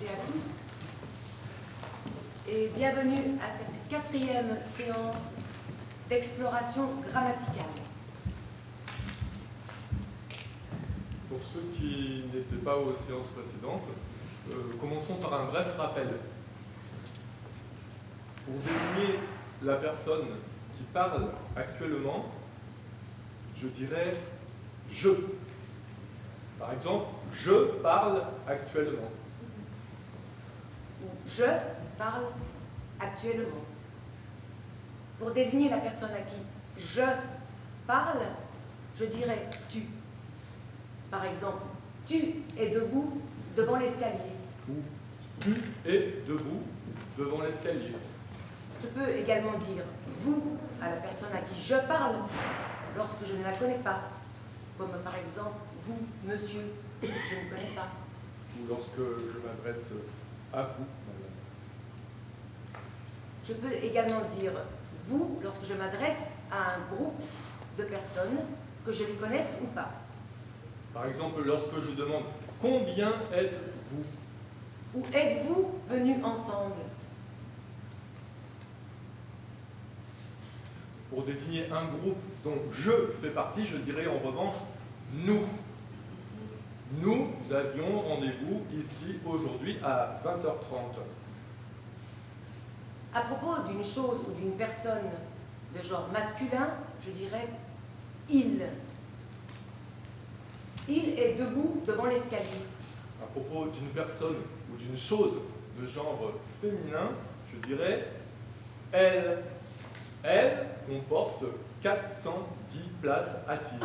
et à tous et bienvenue à cette 4e séance d'exploration grammaticale. Pour ceux qui n'étaient pas aux séances précédentes, commençons par un bref rappel. Pour désigner la personne qui parle actuellement, je dirais « je ». Par exemple, « je parle actuellement ». Je parle actuellement. Pour désigner la personne à qui je parle, je dirais « tu ». Par exemple, « tu es debout devant l'escalier ». Ou « tu es debout devant l'escalier ». Je peux également dire « vous » à la personne à qui je parle lorsque je ne la connais pas. Comme par exemple « vous, monsieur, je ne connais pas ». Ou lorsque je m'adresse à vous, madame. Je peux également dire « vous » lorsque je m'adresse à un groupe de personnes, que je les connaisse ou pas. Par exemple, lorsque je demande « combien êtes-vous » Ou « êtes-vous venus ensemble » Pour désigner un groupe dont je fais partie, je dirais en revanche « nous ». Nous avions rendez-vous ici aujourd'hui à 20h30. À propos d'une chose ou d'une personne de genre masculin, je dirais « il ». Il est debout devant l'escalier. À propos d'une personne ou d'une chose de genre féminin, je dirais « elle ». Elle comporte 410 places assises.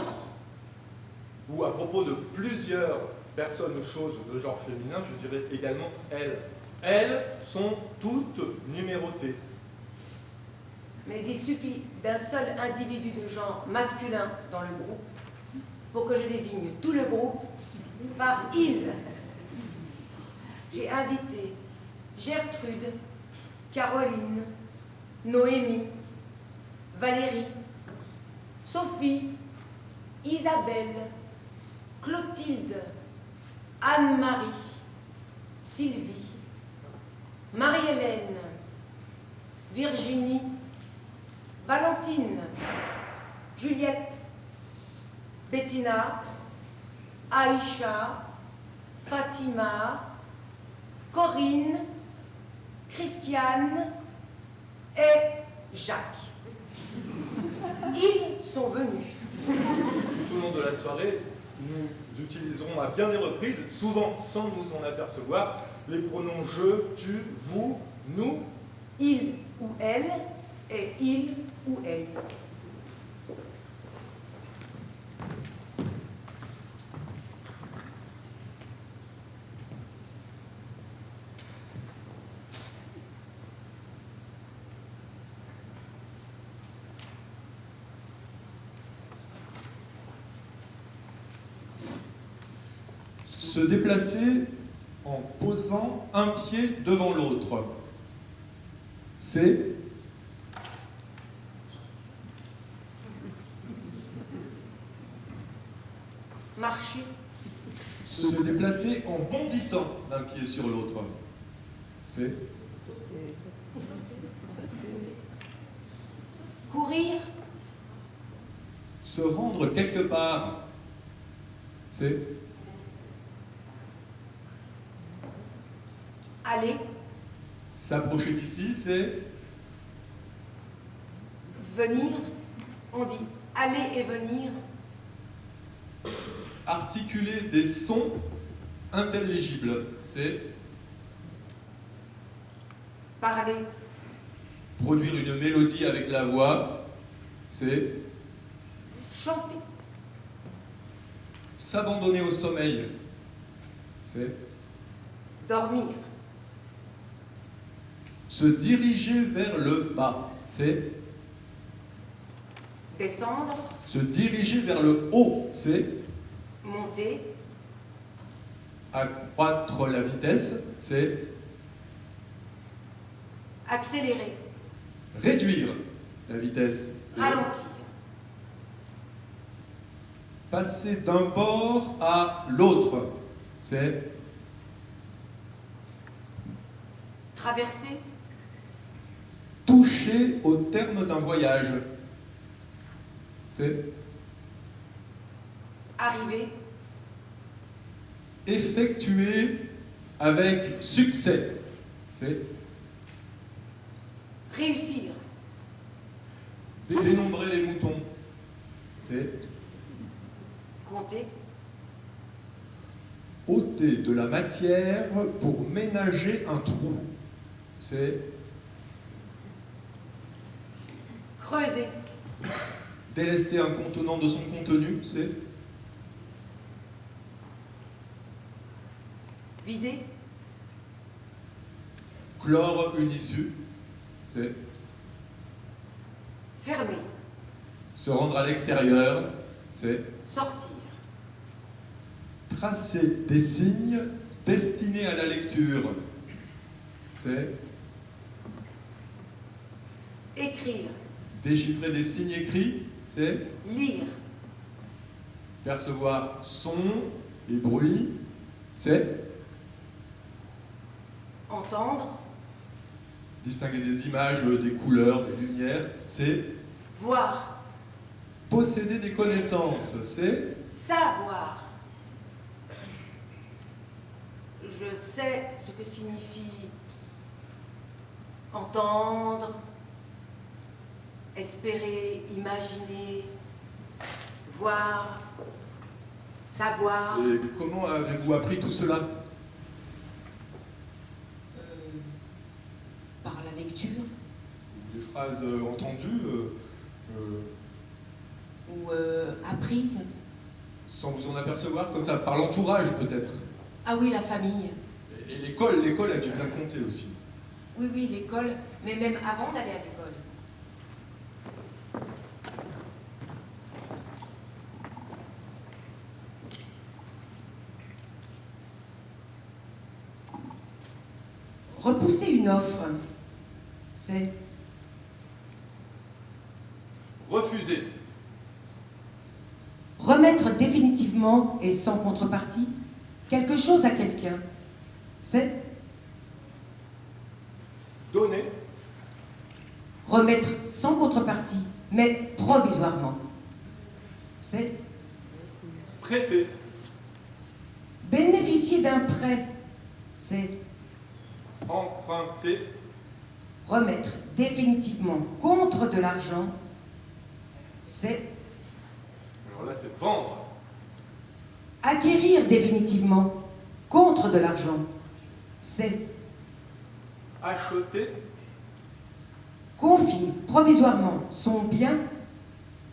Ou à propos de plusieurs personnes ou choses de genre féminin, je dirais également « elles ». Elles sont toutes numérotées. Mais il suffit d'un seul individu de genre masculin dans le groupe pour que je désigne tout le groupe par « il ». J'ai invité Gertrude, Caroline, Noémie, Valérie, Sophie, Isabelle, Clotilde, Anne-Marie, Sylvie, Marie-Hélène, Virginie, Valentine, Juliette, Bettina, Aïcha, Fatima, Corinne, Christiane et Jacques. Ils sont venus. Tout au long de la soirée, nous utiliserons à bien des reprises, souvent sans nous en apercevoir, les pronoms je, tu, vous, nous. Il ou elle et il ou elle. Se déplacer en posant un pied devant l'autre. C'est Marcher, se déplacer en bondissant d'un pied sur l'autre. C'est courir, se rendre quelque part. C'est aller, s'approcher d'ici, c'est venir. On dit aller et venir. articuler des sons intelligibles. C'est Parler, produire une mélodie avec la voix. C'est chanter, s'abandonner au sommeil. C'est dormir, se diriger vers le bas. C'est descendre, se diriger vers le haut. C'est monter, accroître la vitesse. C'est accélérer, réduire la vitesse. ralentir, Passer d'un bord à l'autre. C'est Traverser. Toucher au terme d'un voyage. C'est Arriver. effectuer avec succès. C'est Réussir. dénombrer les moutons. C'est Compter. ôter de la matière pour ménager un trou. C'est Creuser. délester un contenant de son contenu. C'est Vider. clore une issue. C'est Fermer. se rendre à l'extérieur. C'est Sortir. tracer des signes destinés à la lecture. C'est Écrire. déchiffrer des signes écrits. C'est Lire. percevoir sons et bruits. C'est Entendre. distinguer des images, des couleurs, des lumières. C'est Voir. posséder des connaissances. C'est Savoir. Je sais ce que signifie entendre, espérer, imaginer, voir, savoir. Et comment avez-vous appris tout cela? Par la lecture Des phrases entendues ou apprise. sans vous en apercevoir, comme ça, par l'entourage peut-être. Ah oui, la famille. Et l'école a dû bien compter aussi. Oui, oui, l'école, mais même avant d'aller à l'école. Repousser une offre, c'est Refuser. remettre définitivement et sans contrepartie quelque chose à quelqu'un. C'est Donner. remettre sans contrepartie, mais provisoirement. C'est Prêter. bénéficier d'un prêt. C'est Emprunter. remettre définitivement contre de l'argent. C'est Alors là, c'est vendre. acquérir définitivement contre de l'argent. C'est Acheter. confier provisoirement son bien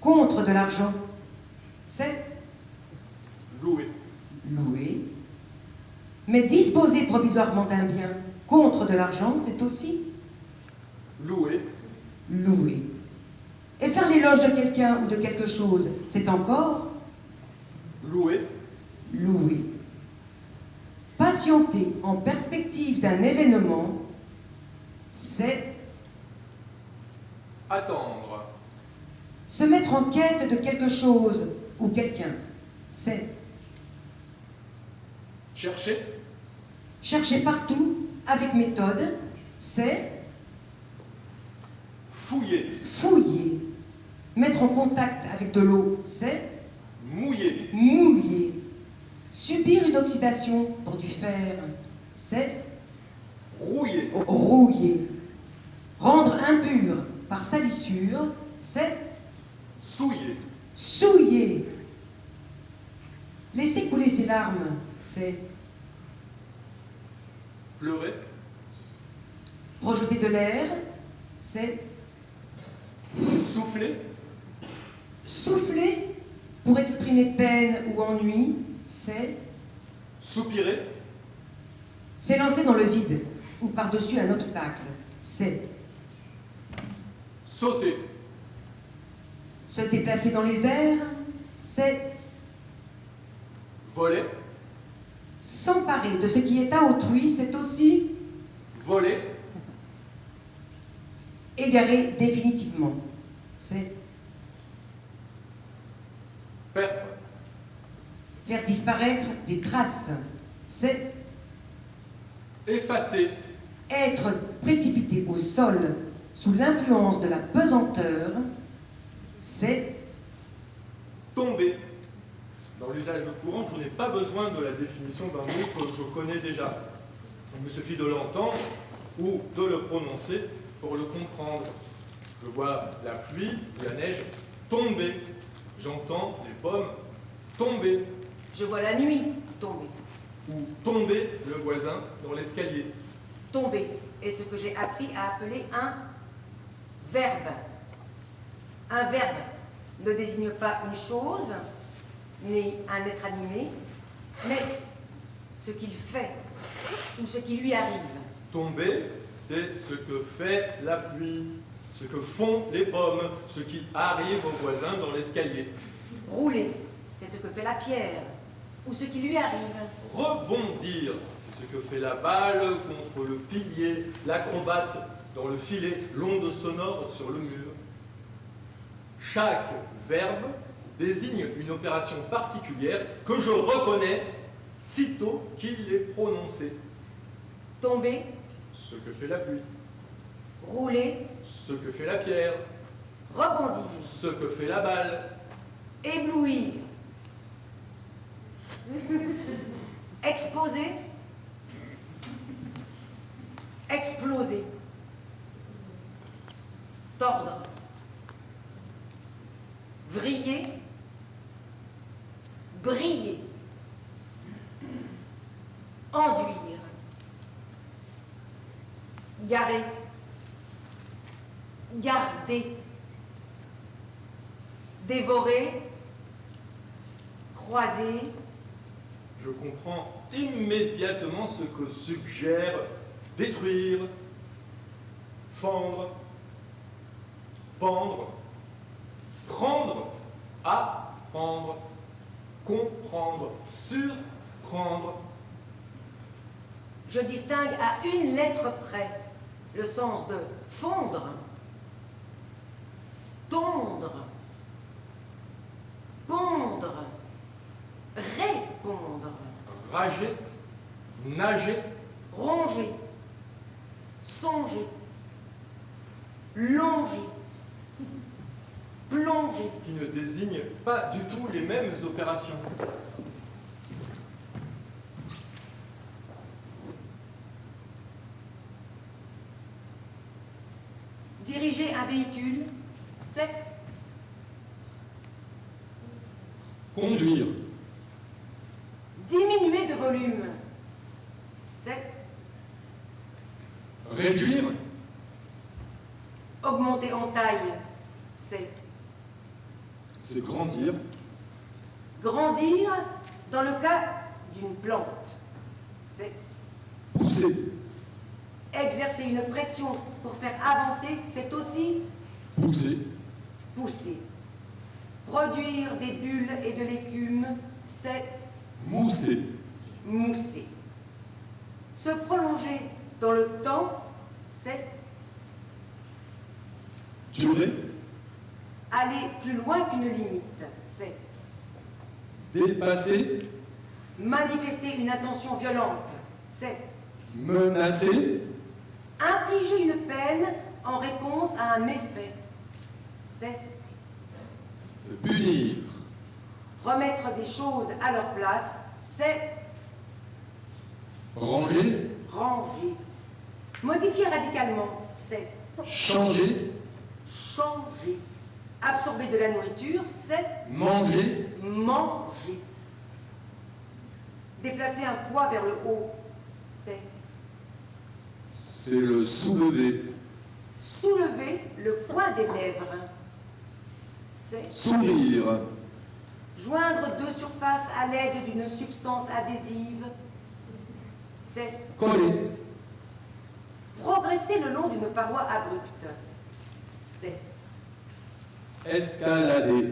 contre de l'argent. C'est Louer. louer. Mais disposer provisoirement d'un bien contre de l'argent, c'est aussi Louer. louer. Et faire l'éloge de quelqu'un ou de quelque chose, c'est encore Louer. louer. Patienter en perspective d'un événement, c'est Attendre. se mettre en quête de quelque chose ou quelqu'un. C'est Chercher. chercher partout avec méthode. C'est Fouiller. fouiller. Mettre en contact avec de l'eau. C'est Mouiller. mouiller. Subir une oxydation pour du fer. C'est Rouiller. rouiller. Rendre impur par salissure. C'est Souiller. souiller. Laisser couler ses larmes. C'est Pleurer. projeter de l'air. C'est Souffler. souffler pour exprimer peine ou ennui. C'est Soupirer. s'élancer dans le vide ou par-dessus un obstacle. C'est Sauter. se déplacer dans les airs. C'est Voler. s'emparer de ce qui est à autrui. C'est aussi Voler. égarer définitivement. C'est Perdre. faire disparaître des traces. C'est Effacer. Être précipité au sol sous l'influence de la pesanteur, c'est tomber. Dans l'usage courant, je n'ai pas besoin de la définition d'un mot que je connais déjà. Il me suffit de l'entendre ou de le prononcer pour le comprendre. Je vois la pluie ou la neige tomber. J'entends les pommes tomber. Je vois la nuit tomber. Ou tomber le voisin dans l'escalier. Tomber est ce que j'ai appris à appeler un verbe. Un verbe ne désigne pas une chose, ni un être animé, mais ce qu'il fait ou ce qui lui arrive. Tomber, c'est ce que fait la pluie, ce que font les pommes, ce qui arrive au voisin dans l'escalier. Rouler, c'est ce que fait la pierre ou ce qui lui arrive. Rebondir, c'est ce que fait la balle contre le pilier, l'acrobate dans le filet, l'onde sonore sur le mur. Chaque verbe désigne une opération particulière que je reconnais sitôt qu'il est prononcé. Tomber, Ce que fait la pluie, rouler, ce que fait la pierre, rebondir, ce que fait la balle, éblouir, exposer, exploser, tordre, vriller, briller, enduire, garer, garder, dévorer, croiser. je comprends immédiatement ce que suggère détruire, fendre, pendre, prendre, apprendre, comprendre, surprendre. Je distingue à une lettre près le sens de fondre, tondre, pondre, répondre, Rager, nager, ronger, songer, longer, plonger. qui ne désignent pas du tout les mêmes opérations. Diriger un véhicule, c'est Conduire, diminuer de volume, c'est réduire, augmenter en taille, c'est grandir, grandir dans le cas d'une plante, c'est pousser, exercer une pression pour faire avancer, c'est aussi pousser, pousser. Produire des bulles et de l'écume, c'est mousser, mousser. Se prolonger dans le temps, c'est durer, aller plus loin qu'une limite, c'est dépasser, manifester une intention violente, c'est menacer, infliger une peine en réponse à un méfait, c'est se punir, remettre des choses à leur place, c'est ranger, ranger. Modifier radicalement, c'est changer, changer. Absorber de la nourriture, c'est manger, manger. Déplacer un poids vers le haut, c'est le soulever, soulever le coin des lèvres, c'est sourire, joindre deux surfaces à l'aide d'une substance adhésive, c'est coller, progresser le long d'une paroi abrupte, c'est escalader,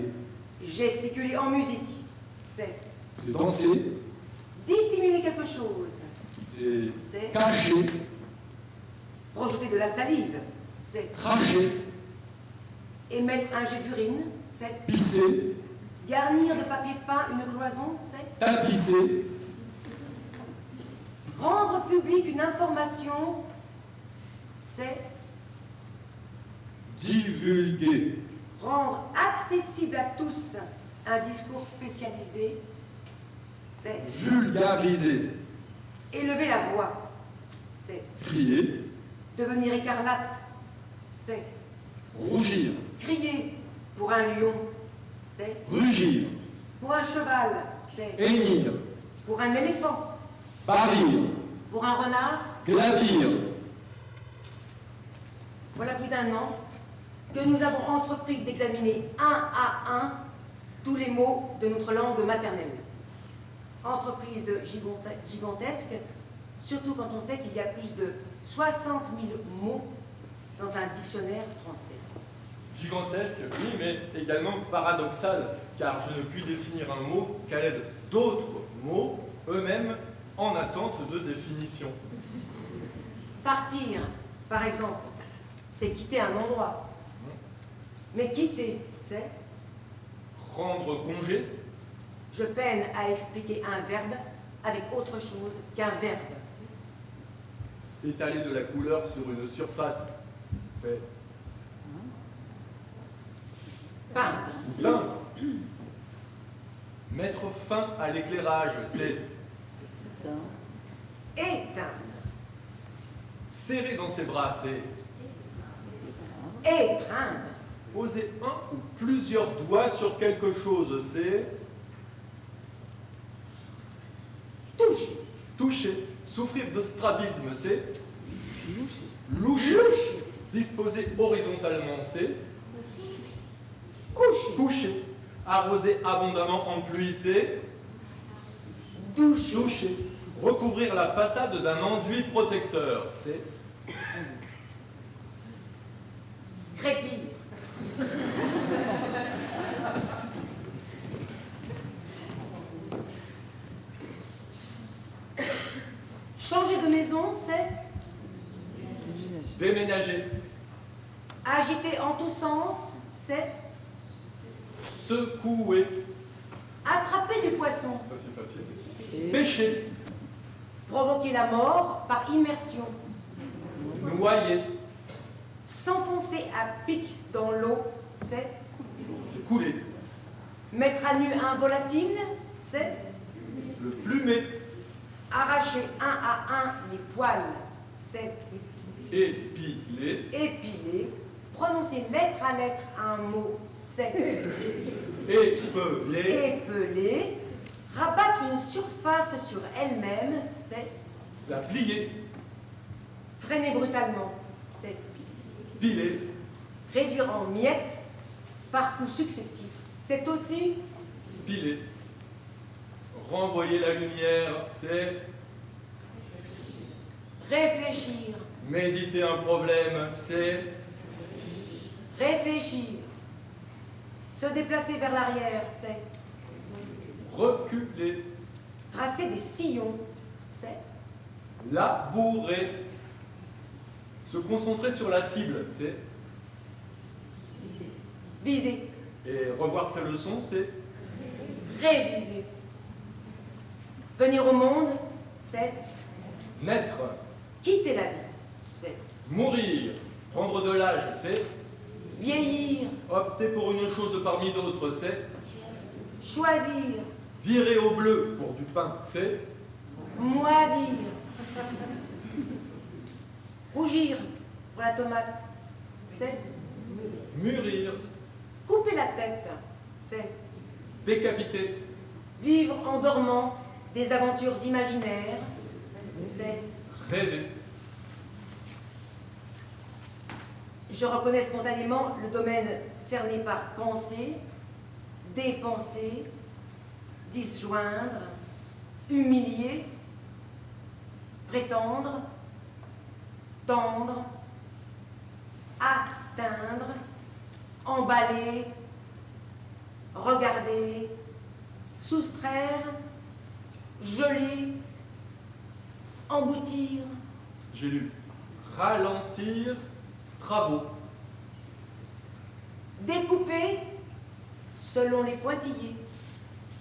gesticuler en musique, c'est danser, dissimuler quelque chose, c'est cacher, projeter de la salive, c'est cracher, émettre un jet d'urine, c'est pisser, garnir de papier peint une cloison, c'est tapisser, rendre publique une information, c'est divulguer, rendre accessible à tous un discours spécialisé, c'est vulgariser, élever la voix, c'est crier, devenir écarlate, c'est rougir, crier pour un lion, c'est rugir, pour un cheval, c'est hennir, pour un éléphant, parir, pour un renard. glavir. Voilà plus d'un an que nous avons entrepris d'examiner un à un tous les mots de notre langue maternelle. Entreprise gigantesque, surtout quand on sait qu'il y a plus de 60 000 mots dans un dictionnaire français. Gigantesque, oui, mais également paradoxal, car je ne puis définir un mot qu'à l'aide d'autres mots, eux-mêmes en attente de définition. Partir, par exemple, c'est quitter un endroit. Mais quitter, c'est Rendre congé, je peine à expliquer un verbe avec autre chose qu'un verbe. étaler de la couleur sur une surface, c'est Peindre, peindre. Mettre fin à l'éclairage, c'est éteindre, serrer dans ses bras, c'est étreindre, poser un ou plusieurs doigts sur quelque chose, c'est toucher, toucher. Souffrir de strabisme, c'est loucher. loucher, Disposer horizontalement, c'est coucher, coucher. Arroser abondamment en pluie, c'est doucher, doucher. Recouvrir la façade d'un enduit protecteur, c'est crépir, changer de maison, c'est déménager. agiter en tous sens, c'est Secouer, attraper du poisson, ça c'est facile. Pêcher, provoquer la mort par immersion, noyer, s'enfoncer à pic dans l'eau, c'est c'est couler. mettre à nu un volatile, c'est Le plumer, arracher un à un les poils, c'est épiler, épiler, prononcer lettre à lettre un mot, c'est épeler, épeler, rabattre une surface sur elle-même, c'est la plier, freiner brutalement, c'est piler, réduire en miettes par coups successifs, c'est aussi piler. Renvoyer la lumière, c'est réfléchir, méditer un problème, c'est réfléchir, se déplacer vers l'arrière, c'est reculer, tracer des sillons, c'est labourer, se concentrer sur la cible, c'est viser, et revoir ses leçons, c'est réviser, venir au monde, c'est naître, quitter la vie, c'est mourir, prendre de l'âge, c'est vieillir, opter pour une chose parmi d'autres, c'est choisir, virer au bleu pour du pain, c'est moisir, rougir pour la tomate, c'est mûrir, couper la tête, c'est décapiter, vivre en dormant des aventures imaginaires, c'est rêver, je reconnais spontanément le domaine cerné par penser, dépenser, disjoindre, humilier, prétendre, tendre, atteindre, emballer, regarder, soustraire, geler, engloutir, j'ai lu ralentir, travaux, découper selon les pointillés,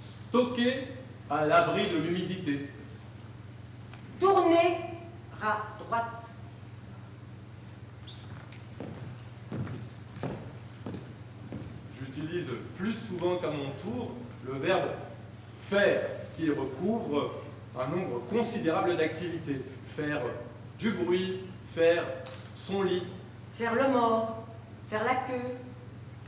stocker à l'abri de l'humidité, tourner à droite, entoure le verbe faire, qui recouvre un nombre considérable d'activités. Faire du bruit, faire son lit, Faire le mort, faire la queue,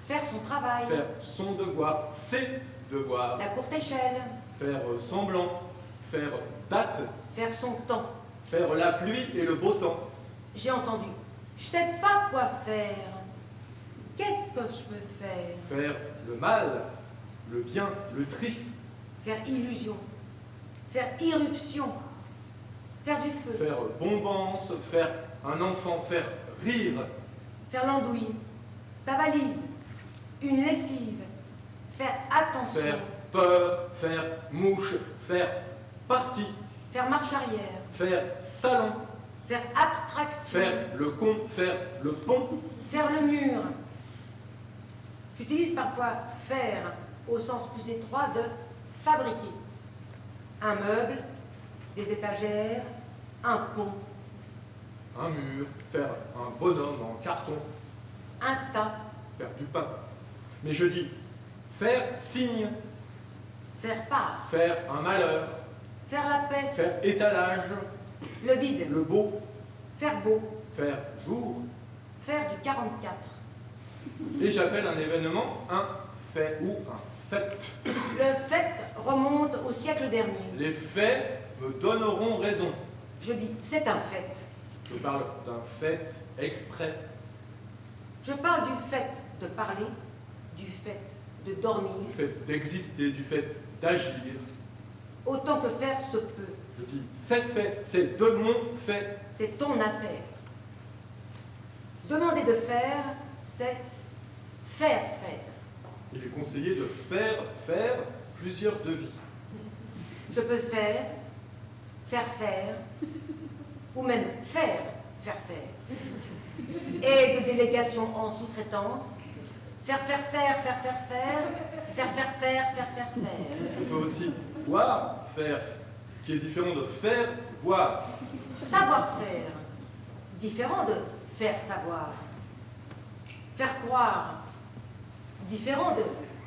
faire son travail, faire son devoir, ses devoirs, la courte échelle, faire semblant, faire date, faire son temps. faire la pluie et le beau temps, J'ai entendu. Je sais pas quoi faire. Qu'est-ce que je peux faire? faire le mal, le bien, le tri, Faire illusion, faire irruption, faire du feu, faire bombance, faire un enfant, faire rire, faire l'andouille, sa valise, une lessive, faire attention, faire peur, faire mouche, faire partie, faire marche arrière, faire salon, faire abstraction, faire le con, faire le pont, faire le mur. J'utilise parfois faire au sens plus étroit de fabriquer. Un meuble, des étagères, un pont, un mur, faire un bonhomme en carton, un tas, faire du pain. Mais je dis faire signe, faire part, faire un malheur, faire la paix, faire étalage, le vide, le beau, faire beau, faire jour. faire du 44. Et j'appelle un événement un fait ou un fait. Le fait remonte au siècle dernier. Les faits me donneront raison. Je dis, c'est un fait. Je parle d'un fait exprès. Je parle du fait de parler, du fait de dormir, Du fait d'exister, du fait d'agir. autant que faire se peut. Je dis c'est fait, c'est de mon fait. C'est ton affaire. Demander de faire, c'est faire faire. Il est conseillé de faire plusieurs devis. Je peux faire faire, ou même faire faire. Et de délégation en sous-traitance, faire. On peut aussi voir faire, qui est différent de faire voir. Savoir-faire, différent de faire savoir. Faire croire, différent de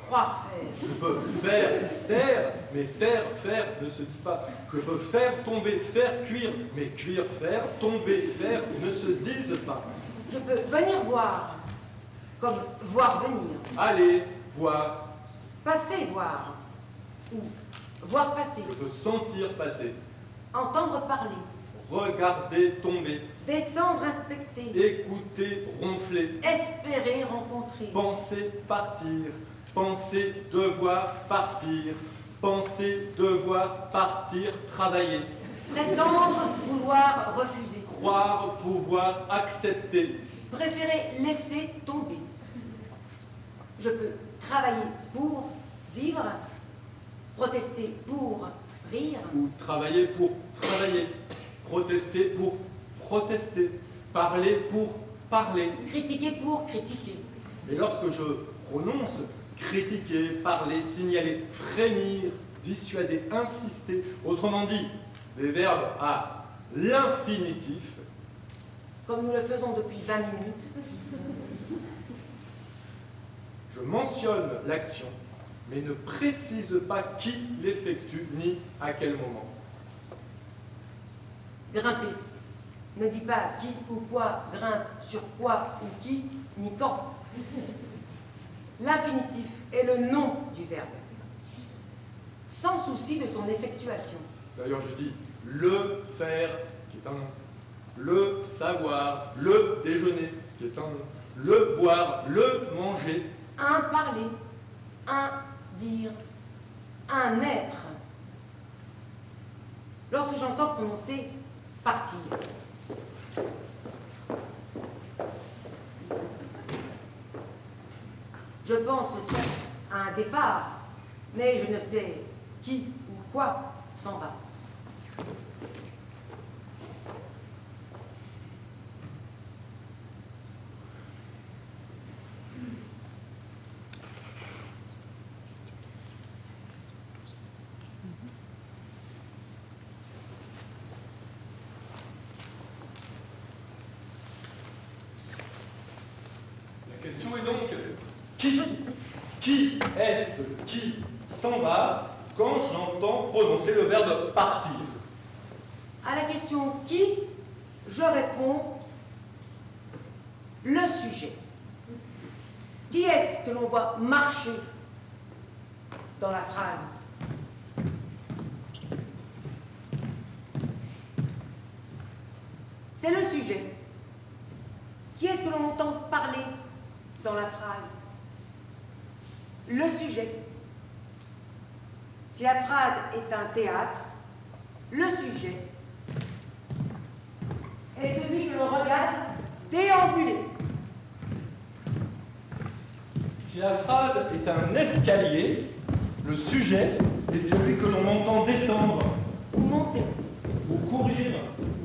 croire faire. Je peux faire taire, mais taire, faire ne se dit pas. Je peux faire tomber, faire cuire, mais cuire, faire, tomber, faire ne se disent pas. Je peux venir voir, comme voir venir. Aller, voir, Passer voir, ou voir passer. je peux sentir passer, Entendre parler, regarder tomber, descendre inspecter, écouter ronfler, espérer rencontrer, penser partir, penser devoir partir, penser devoir partir travailler, prétendre vouloir refuser, croire pouvoir accepter, préférer laisser tomber. Je peux travailler pour vivre, protester pour rire, ou travailler pour travailler, protester pour protester, parler pour parler. critiquer pour critiquer, Et lorsque je prononce critiquer, parler, signaler, frémir, dissuader, insister, autrement dit, les verbes à l'infinitif, comme nous le faisons depuis 20 minutes, je mentionne l'action, mais ne précise pas qui l'effectue ni à quel moment. grimper. Ne dis pas qui ou quoi grimpe sur quoi ou qui, ni quand. L'infinitif est le nom du verbe, sans souci de son effectuation. D'ailleurs, je dis le faire, qui est un nom, le savoir, le déjeuner, qui est un nom, le boire, le manger, Un parler, un dire, un être. Lorsque j'entends prononcer partir, je pense certes à un départ, mais je ne sais qui ou quoi s'en va. La question est donc, qui Qui est-ce qui s'en va quand j'entends prononcer le verbe partir? À la question qui, je réponds le sujet. Qui est-ce que l'on voit marcher dans la phrase? C'est le sujet. Qui est-ce que l'on entend parler dans la phrase? Le sujet. Si la phrase est un théâtre, le sujet est celui que l'on regarde déambuler. Si la phrase est un escalier, le sujet est celui que l'on entend descendre, Ou monter, ou courir,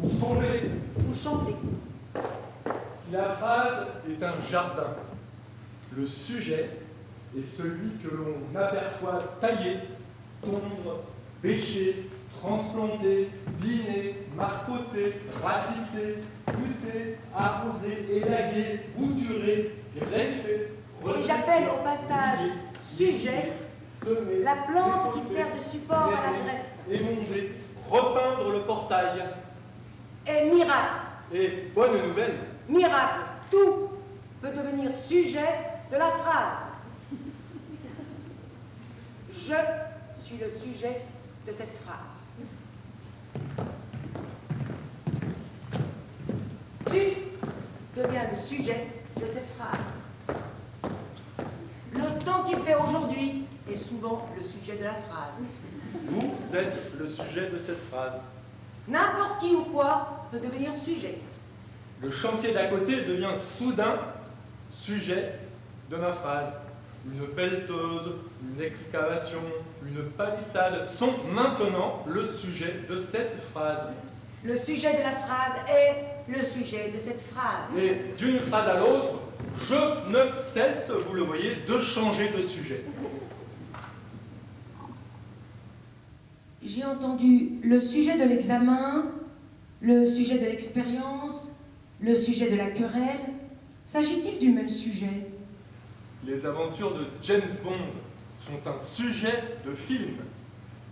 ou tomber. ou chanter. Si la phrase est un jardin, le sujet est celui que l'on aperçoit tailler, tondre, bêcher, transplanter, biner, marcoter, ratisser, buter, arroser, élaguer, bouturer, greffer. Et j'appelle au passage sujet semer, la plante qui récolter, sert de support à la greffer, greffe. émonder, repeindre le portail. Et miracle, Et bonne nouvelle, miracle, tout peut devenir sujet de la phrase. Je suis le sujet de cette phrase. Tu deviens le sujet de cette phrase. Le temps qu'il fait aujourd'hui est souvent le sujet de la phrase. vous êtes le sujet de cette phrase. N'importe qui ou quoi peut devenir sujet. Le chantier d'à côté devient soudain sujet de ma phrase. Une pelleteuse, une excavation, une palissade sont maintenant le sujet de cette phrase. Le sujet de la phrase est le sujet de cette phrase. Et d'une phrase à l'autre, je ne cesse, vous le voyez, de changer de sujet. J'ai entendu le sujet de l'examen, le sujet de l'expérience, le sujet de la querelle. S'agit-il du même sujet? Les aventures de James Bond sont un sujet de film.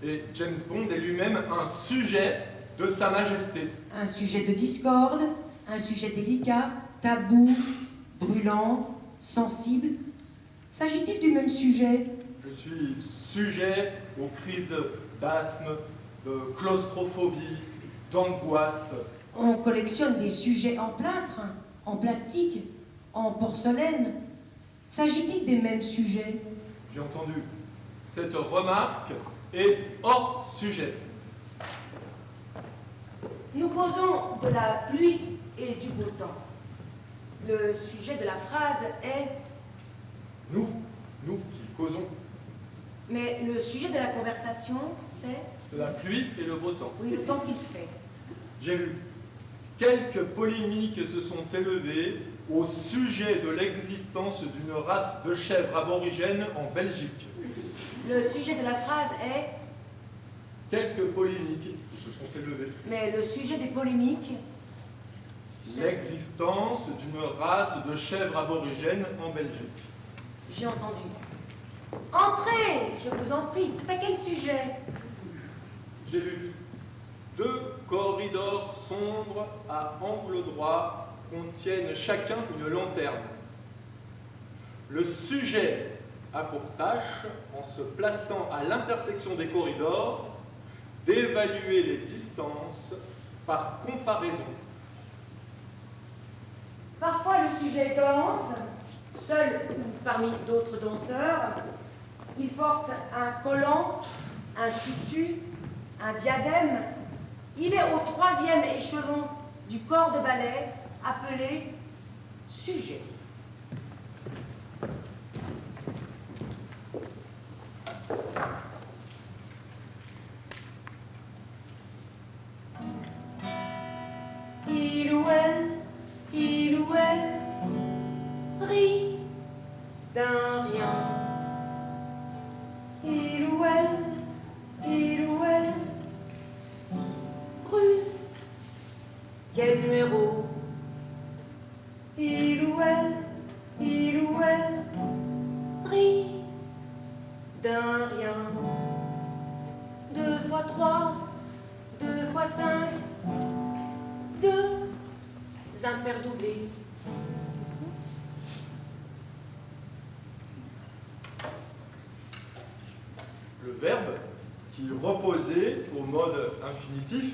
Et James Bond est lui-même un sujet de Sa Majesté. Un sujet de discorde, un sujet délicat, tabou, brûlant, sensible. S'agit-il du même sujet? Je suis sujet aux crises d'asthme, de claustrophobie, d'angoisse. On collectionne des sujets en plâtre, en plastique, en porcelaine. S'agit-il des mêmes sujets? J'ai entendu. Cette remarque est hors sujet. Nous causons de la pluie et du beau temps. Le sujet de la phrase est Nous qui causons mais le sujet de la conversation, c'est de la pluie et le beau temps. oui, le temps qu'il fait. J'ai vu. Quelques polémiques se sont élevées au sujet de l'existence d'une race de chèvres aborigènes en Belgique. Le sujet de la phrase est Quelques polémiques se sont élevées. mais le sujet des polémiques, L'existence d'une race de chèvres aborigènes en Belgique. j'ai entendu. Entrez, je vous en prie, c'est à quel sujet? J'ai lu. 2 corridors sombres à angle droit contiennent chacun une lanterne. Le sujet a pour tâche, en se plaçant à l'intersection des corridors, d'évaluer les distances par comparaison. Parfois le sujet danse, seul ou parmi d'autres danseurs. Il porte un collant, un tutu, un diadème. Il est au 3e échelon du corps de ballet appelé sujet. Il ou elle rit d'un rien. Il ou elle rue. Quel numéro? Il ou elle rit d'un rien. 2 fois 3, 2 fois 5, 2 impairs doublés. Le verbe, qui reposait au mode infinitif,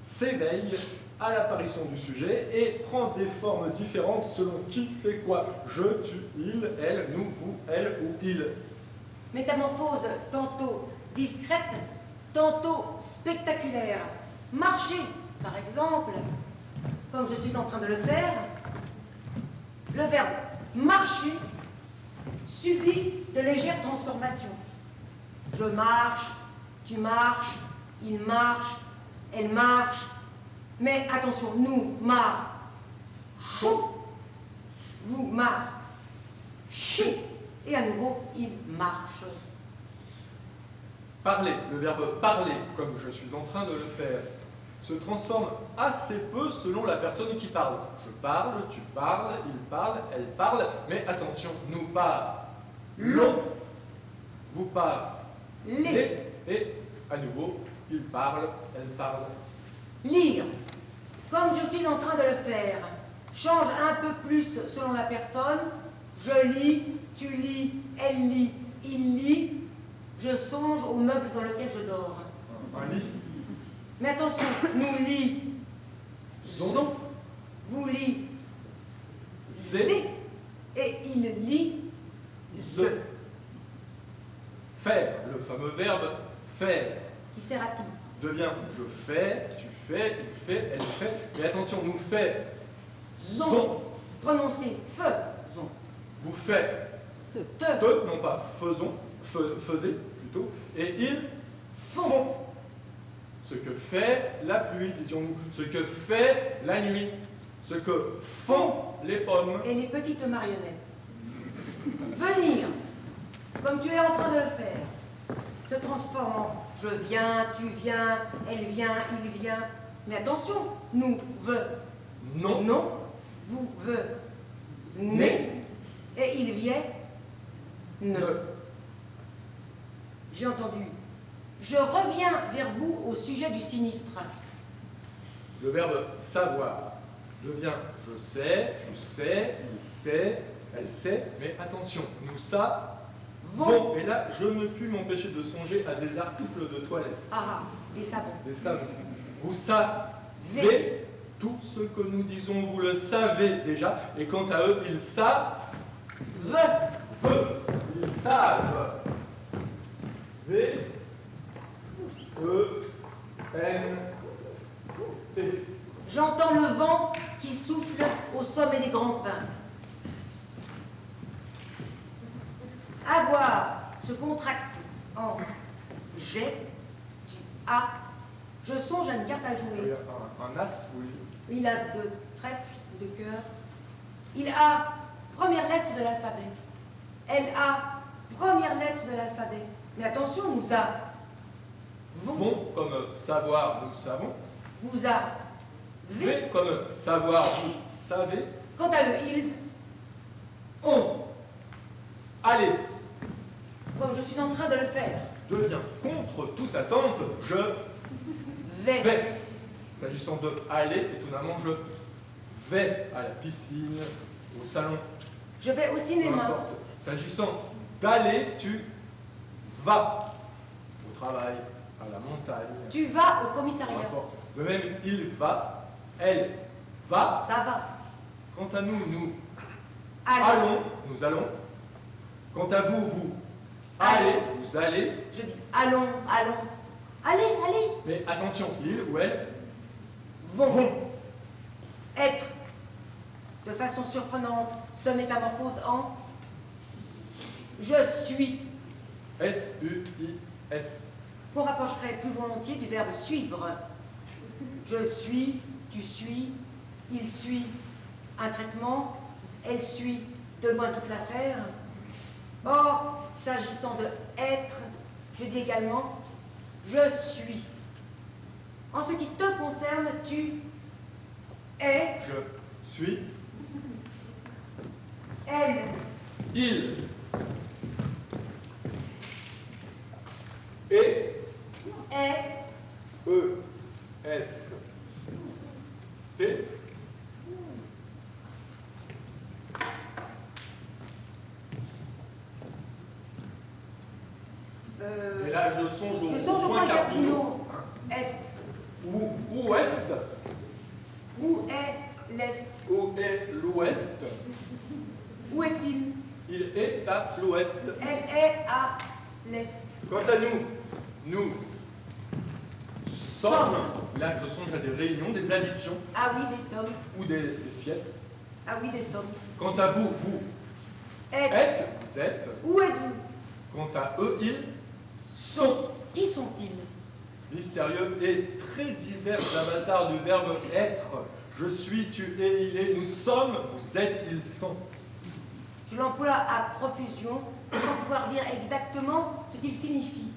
s'éveille à l'apparition du sujet et prend des formes différentes selon qui fait quoi. Je, tu, il, elle, nous, vous, elle ou il. Métamorphose tantôt discrète, tantôt spectaculaire. Marcher, par exemple, comme je suis en train de le faire. Le verbe marcher subit de légères transformations. Je marche, tu marches, il marche, elle marche. Mais attention, nous marchons, vous marchez, et à nouveau, il marche. Parler, le verbe parler, comme je suis en train de le faire, se transforme assez peu selon la personne qui parle. Je parle, tu parles, il parle, elle parle, mais attention, nous parlons, vous parlez, et à nouveau, il parle, elle parle. Lire, comme je suis en train de le faire, change un peu plus selon la personne. Je lis, tu lis, elle lit, il lit. Je songe au meuble dans lequel je dors. Un lit. Mais attention, nous lisons, vous lisez, et il lit, Se. Faire, le fameux verbe faire, qui sert à tout. devient je fais, tu fais, il fait, elle fait. Mais attention, nous fait, Zon, prononcez, faisons, vous faites, te, non pas faisons, faisez plutôt, et ils font. Ce que fait la pluie, disions-nous, ce que fait la nuit, ce que font les pommes. Et les petites marionnettes. Venir, comme tu es en train de le faire, se transforme en je viens, tu viens, elle vient, il vient. Mais attention, nous Non. non, vous venez, et il vient ne. J'ai entendu. Je reviens vers vous au sujet du sinistre. Le verbe savoir devient je sais, tu sais, il sait, elle sait, mais attention, nous savons. Et là, je ne puis m'empêcher de songer à des articles de toilette, Ah, des savons. des savons. Vous savez tout ce que nous disons, vous le savez déjà, et quant à eux, ils savent, ils savent. V, E, N, T. J'entends le vent qui souffle au sommet des grands pins. Avoir se contracte en j'ai, tu as. Je songe à une carte à jouer. Un as, oui. Il a de trèfle, de cœur. Il a première lettre de l'alphabet. Elle a première lettre de l'alphabet. Mais attention, nous avons. Vont comme savoir, nous savons. Vous avez. V comme savoir, vous savez. Quant à eux, ils ont. Allez, Comme je suis en train de le faire. devient contre toute attente, je vais. S'agissant de aller, étonnamment, je vais à la piscine, au salon, Je vais au peu cinéma. importe. S'agissant d'aller, tu vas au travail, à la montagne, Tu vas au peu commissariat. importe. De même, il va, elle va. Ça va. Quant à nous, nous Allez. allons, nous allons. Quant à vous, vous allez, vous allez. Je dis allons, allons. Allez, allez. Mais attention, il ou elle Vont. Être. De façon surprenante, se métamorphose en je suis. S-U-I-S. Qu'on rapprocherait plus volontiers du verbe suivre. Je suis, tu suis, il suit un traitement, elle suit de loin toute l'affaire. Or, s'agissant de être, je dis également je suis. En ce qui te concerne, tu es, Je suis. elle, Il. S, T. Et là, je songe au point cardinaux. Est. Ou ouest. Où est l'Est? Où est l'ouest? Où est-il? Il est à l'ouest. Elle est à l'Est. Quant à nous sommes, là je songe à des réunions, des additions, Ah oui, des sommes. ou des siestes. Ah oui, des sommes. Quant à vous, vous Êtes. vous êtes. Où êtes-vous? Quant à eux, ils sont. Qui sont-ils? Mystérieux et très divers avatars du verbe être. Je suis, tu es, il est, nous sommes, vous êtes, ils sont. Je l'emploie à profusion, sans pouvoir dire exactement ce qu'il signifie.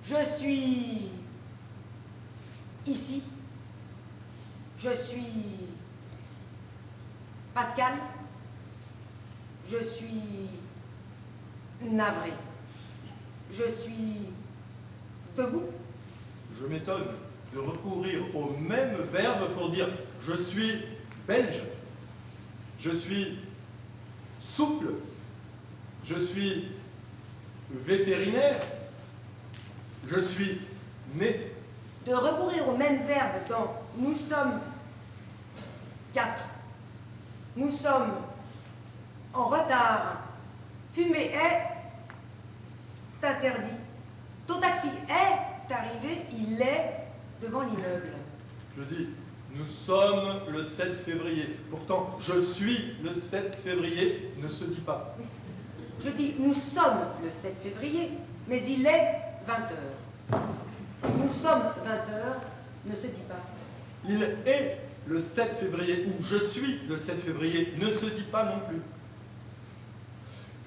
Je suis ici. Je suis Pascal. Je suis navré. Je suis debout. Je m'étonne de recourir au même verbe pour dire je suis belge, je suis souple, je suis vétérinaire, je suis né. De recourir au même verbe dans nous sommes 4. Nous sommes en retard. Fumer est interdit. Ton taxi est arrivé, il est devant l'immeuble. Je dis nous sommes le 7 février. Pourtant, je suis le 7 février ne se dit pas. Je dis nous sommes le 7 février, mais il est 20h. Nous sommes 20h ne se dit pas. Il est le 7 février ou je suis le 7 février ne se dit pas non plus.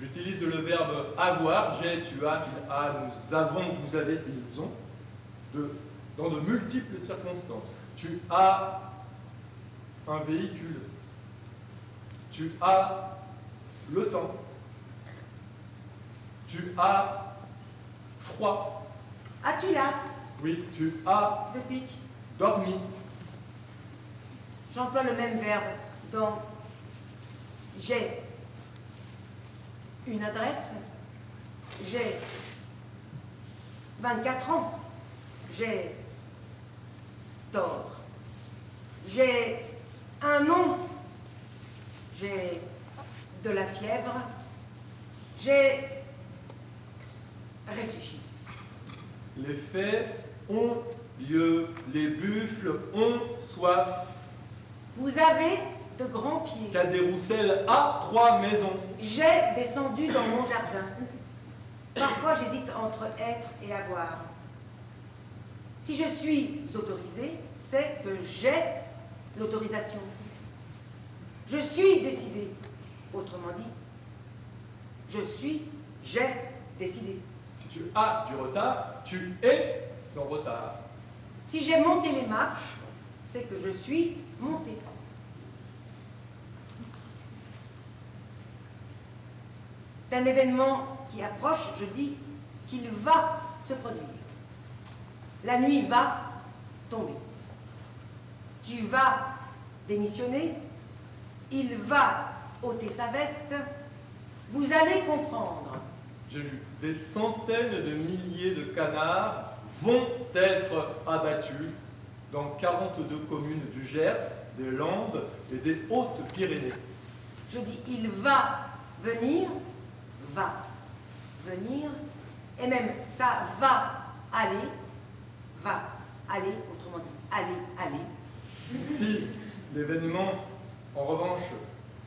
J'utilise le verbe avoir, j'ai, tu as, il a, nous avons, vous avez, ils ont, dans de multiples circonstances. Tu as un véhicule, tu as le temps, tu as froid, As-tu las oui, tu as de pique? dormi, J'emploie le même verbe dans j'ai une adresse, j'ai 24 ans, j'ai tort, j'ai un nom, j'ai de la fièvre, j'ai réfléchi. les faits ont lieu, les buffles ont soif, Vous avez de grands pieds. Cadet-Roussel a 3 maisons. J'ai descendu dans mon jardin. Parfois, j'hésite entre être et avoir. Si je suis autorisé, c'est que j'ai l'autorisation. Je suis décidé. Autrement dit, j'ai décidé. Si tu as du retard, tu es en retard. Si j'ai monté les marches, c'est que je suis monté. D'un événement qui approche, je dis qu'il va se produire. La nuit va tomber. Tu vas démissionner, il va ôter sa veste, vous allez comprendre. J'ai lu des centaines de milliers de canards vont être abattus dans 42 communes du Gers, des Landes et des Hautes-Pyrénées. Je dis il va venir, et même ça va aller, autrement dit, aller. Si l'événement, en revanche,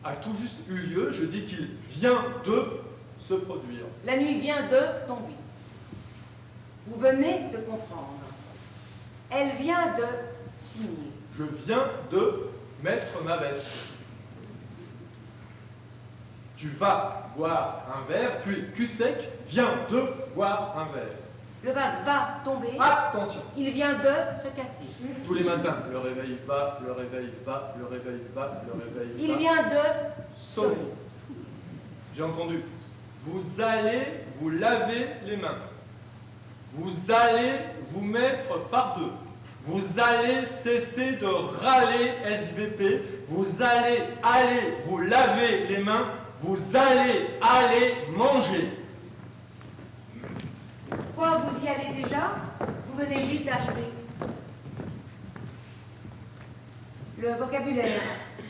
a tout juste eu lieu, je dis qu'il vient de se produire. La nuit vient de tomber. Vous venez de comprendre. Elle vient de signer. Je viens de mettre ma veste. Tu vas boire un verre, puis cul-sec vient de boire un verre. Le vase va tomber. Attention! Il vient de se casser. Tous les matins, le réveil va, le réveil va, le réveil va, le réveil va. Il vient de sonner. sonner. J'ai entendu. Vous allez vous laver les mains. Vous allez vous mettre par deux. Vous allez cesser de râler SVP. Vous allez vous laver les mains. Vous allez manger. Quoi, vous y allez déjà? Vous venez juste d'arriver. Le vocabulaire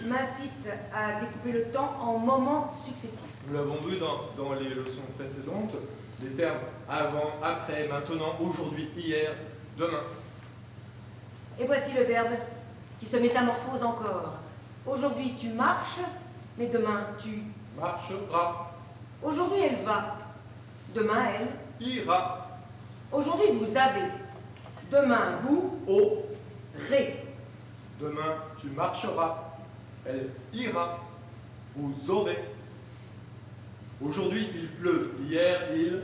m'incite à découper le temps en moments successifs. Nous l'avons vu dans les leçons précédentes, les termes avant, après, maintenant, aujourd'hui, hier, demain. Et voici le verbe qui se métamorphose encore. Aujourd'hui, tu marches, mais demain, tu Marchera, Aujourd'hui, elle va. Demain, elle. ira, Aujourd'hui, vous avez. Demain, vous. Ré. demain, tu marcheras, elle ira, vous aurez. Aujourd'hui, il pleut, hier, il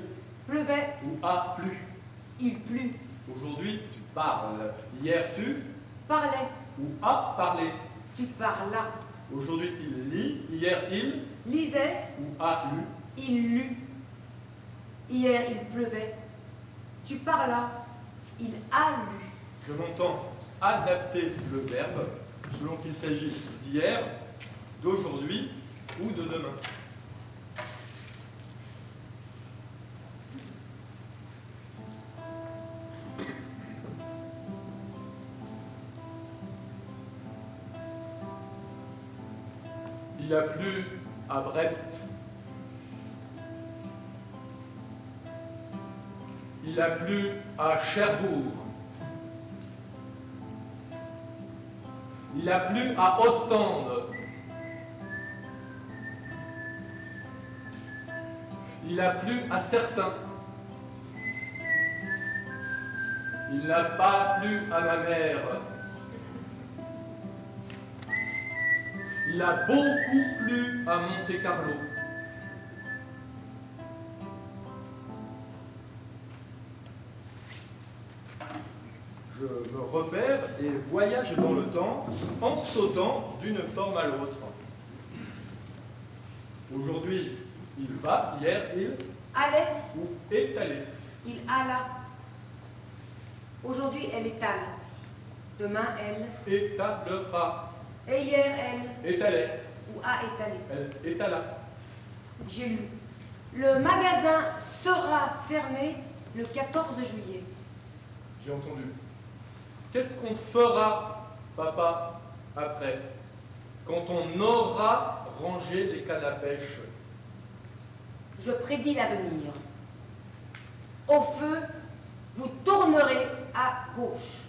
Pleuvait. ou a plu. Il plut. Aujourd'hui, tu parles, hier, tu Parlait. ou a parlé. Tu parlas. Aujourd'hui, il lit, hier, il Lisait. ou a lu. Il lut. Hier, il pleuvait. Tu parlas. Il a lu. Je m'entends adapter le verbe selon qu'il s'agit d'hier, d'aujourd'hui ou de demain. Il a plu à Brest. Il a plu à Cherbourg. Il a plu à Ostende. Il a plu à certains. Il n'a pas plu à ma mère. Il a beaucoup plu à Monte-Carlo. Je me repère et voyage dans le temps en sautant d'une forme à l'autre. Aujourd'hui, il va, hier, il Allait. ou est allé. Il alla. Aujourd'hui, elle étale. Demain, elle. Étalera. Et hier, elle. Étalait. Ou a étalé. Elle étala. J'ai lu. Le magasin sera fermé le 14 juillet. J'ai entendu. Qu'est-ce qu'on fera, papa, après, quand on aura rangé les cannes à pêche? Je prédis l'avenir. Au feu, vous tournerez à gauche.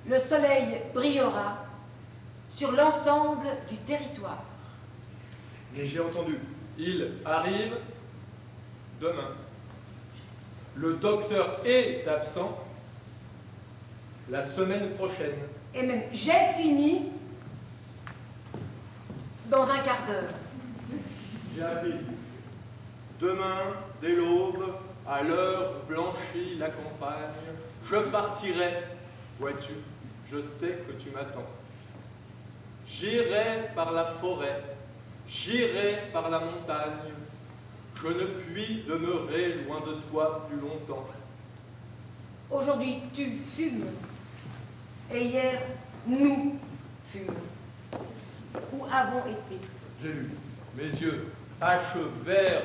Le soleil brillera sur l'ensemble du territoire. Mais j'ai entendu. Il arrive demain. Le docteur est absent la semaine prochaine. Et même, j'ai fini dans un quart d'heure. J'ai appris. Demain, dès l'aube, à l'heure où blanchit la campagne, je partirai. Vois-tu, je sais que tu m'attends. J'irai par la forêt, j'irai par la montagne. Je ne puis demeurer loin de toi plus longtemps. Aujourd'hui, tu fumes. Et hier, nous fûmes. Où avons été. J'ai lu. Mes yeux achevèrent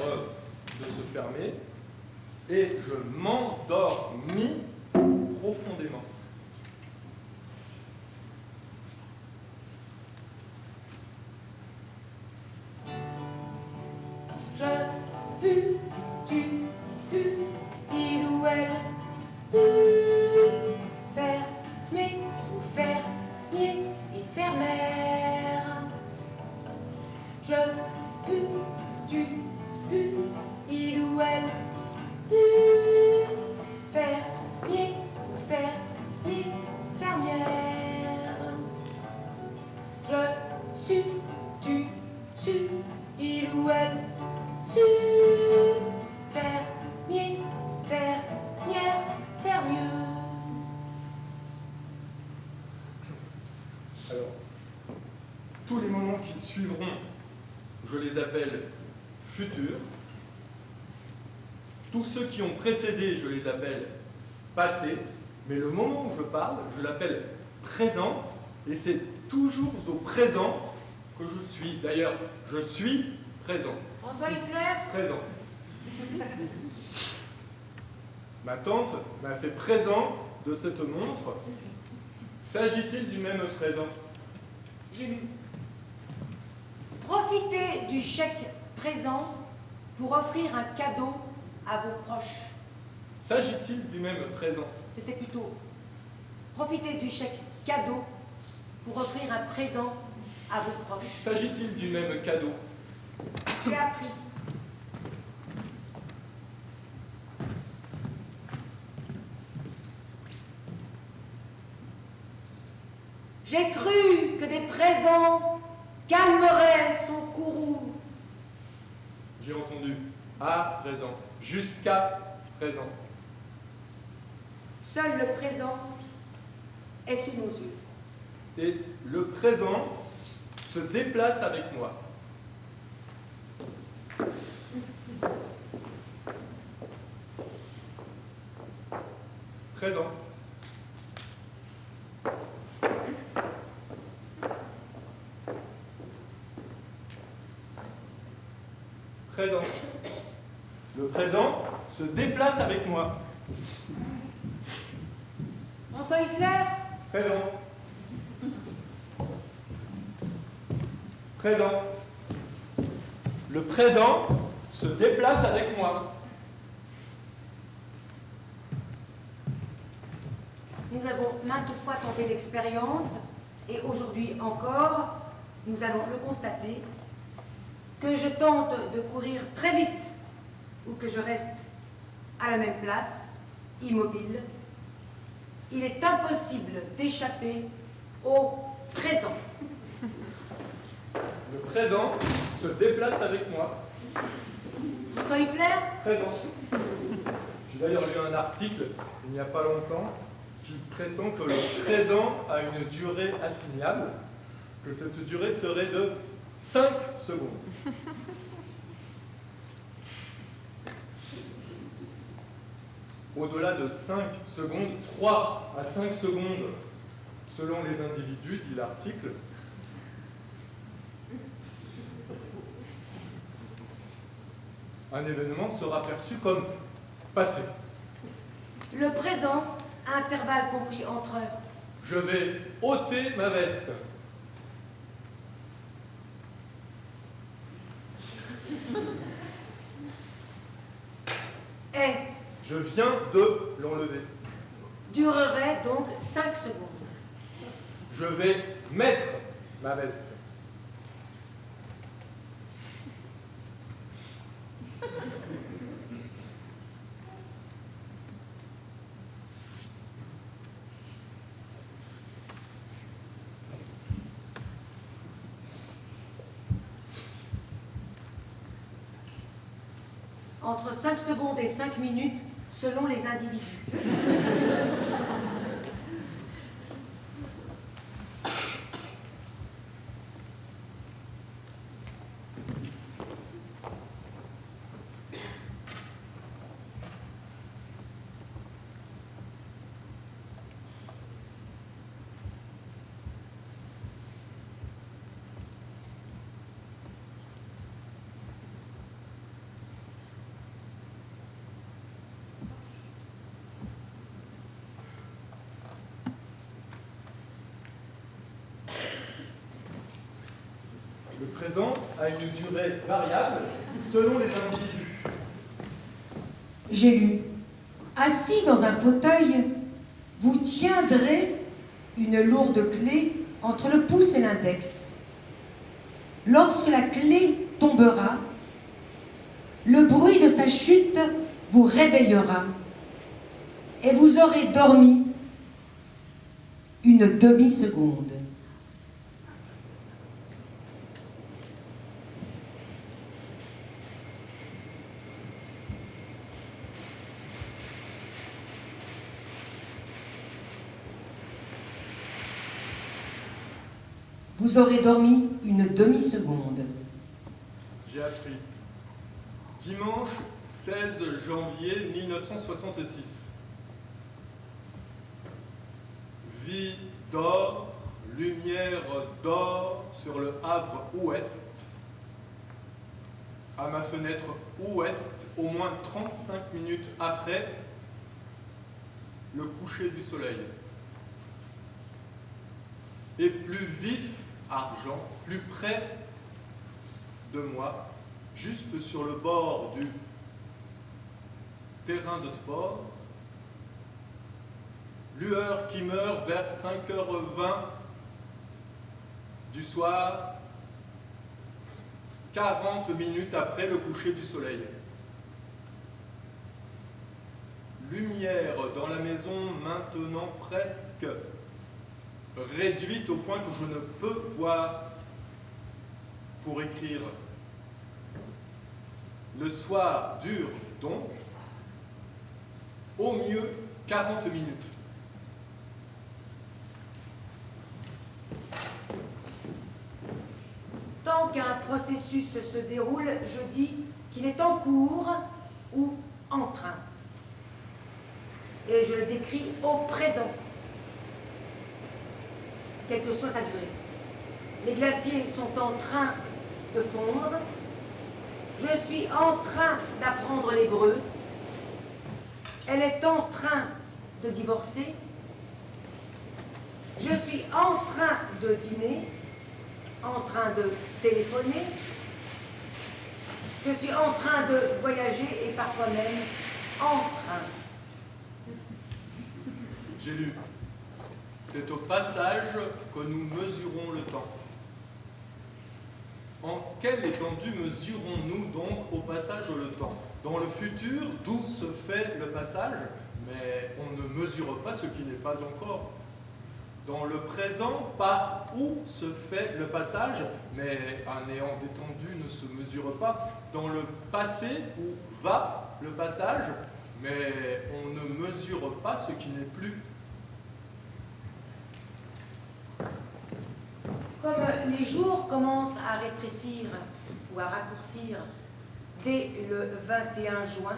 de se fermer et je m'endormis profondément. Je pue, tu pues, il ou elle pue, fermer ou fermier et fermère. Je pue, tu pues, il ou elle pue, fermier ou fermier, fermière. Je sue, tu sues, il ou elle su, fermier, fermière, fermieux. Alors, tous les moments qui suivront, je les appelle futurs. Tous ceux qui ont précédé, je les appelle passé, mais le moment où je parle, je l'appelle présent, et c'est toujours au présent que je suis. D'ailleurs, je suis présent. François Huffler? Présent. Ma tante m'a fait présent de cette montre. S'agit-il du même présent? J'ai lu. Profitez du chèque présent pour offrir un cadeau à vos proches. S'agit-il du même présent? C'était plutôt profitez du chèque cadeau pour offrir un présent à vos proches. S'agit-il du même cadeau? J'ai appris. J'ai cru que des présents calmeraient son courroux. J'ai entendu à présent, jusqu'à présent. Seul le présent est sous nos yeux. Et le présent se déplace avec moi. Présent. Présent. Le présent se déplace avec moi. François Huffler? Présent. Présent. Le présent se déplace avec moi. Nous avons maintes fois tenté l'expérience et aujourd'hui encore, nous allons le constater, que je tente de courir très vite ou que je reste à la même place, immobile, il est impossible d'échapper au présent. Le présent se déplace avec moi. François Huffler? Présent. J'ai d'ailleurs lu un article il n'y a pas longtemps qui prétend que le présent a une durée assignable, que cette durée serait de 5 secondes. Au-delà de 5 secondes, 3 à 5 secondes selon les individus, dit l'article, un événement sera perçu comme passé. Le présent, intervalle compris entre Je vais ôter ma veste. et Je viens de l'enlever. durerait donc 5 secondes. Je vais mettre ma veste. Entre 5 secondes et 5 minutes selon les individus. Le présent a une durée variable selon les individus. J'ai lu. Assis dans un fauteuil, vous tiendrez une lourde clé entre le pouce et l'index. Lorsque la clé tombera, le bruit de sa chute vous réveillera et vous aurez dormi une demi-seconde. Vous aurez dormi une demi-seconde. J'ai appris. Dimanche 16 janvier 1966. Vie d'or, lumière d'or sur le Havre ouest. À ma fenêtre ouest, au moins 35 minutes après le coucher du soleil. Et plus vif argent, plus près de moi, juste sur le bord du terrain de sport, lueur qui meurt vers 5h20 du soir, 40 minutes après le coucher du soleil. Lumière dans la maison maintenant presque réduite au point que je ne peux voir pour écrire. Le soir dure donc au mieux 40 minutes. Tant qu'un processus se déroule, je dis qu'il est en cours ou en train. Et je le décris au présent, quelle que soit sa durée. Les glaciers sont en train de fondre. Je suis en train d'apprendre l'hébreu. Elle est en train de divorcer. Je suis en train de dîner, en train de téléphoner. Je suis en train de voyager et parfois même en train. J'ai lu. C'est au passage que nous mesurons le temps. En quelle étendue mesurons-nous donc au passage le temps? Dans le futur, d'où se fait le passage, mais on ne mesure pas ce qui n'est pas encore. Dans le présent, par où se fait le passage, mais un néant d'étendue ne se mesure pas. Dans le passé, où va le passage, mais on ne mesure pas ce qui n'est plus. Comme les jours commencent à rétrécir ou à raccourcir dès le 21 juin,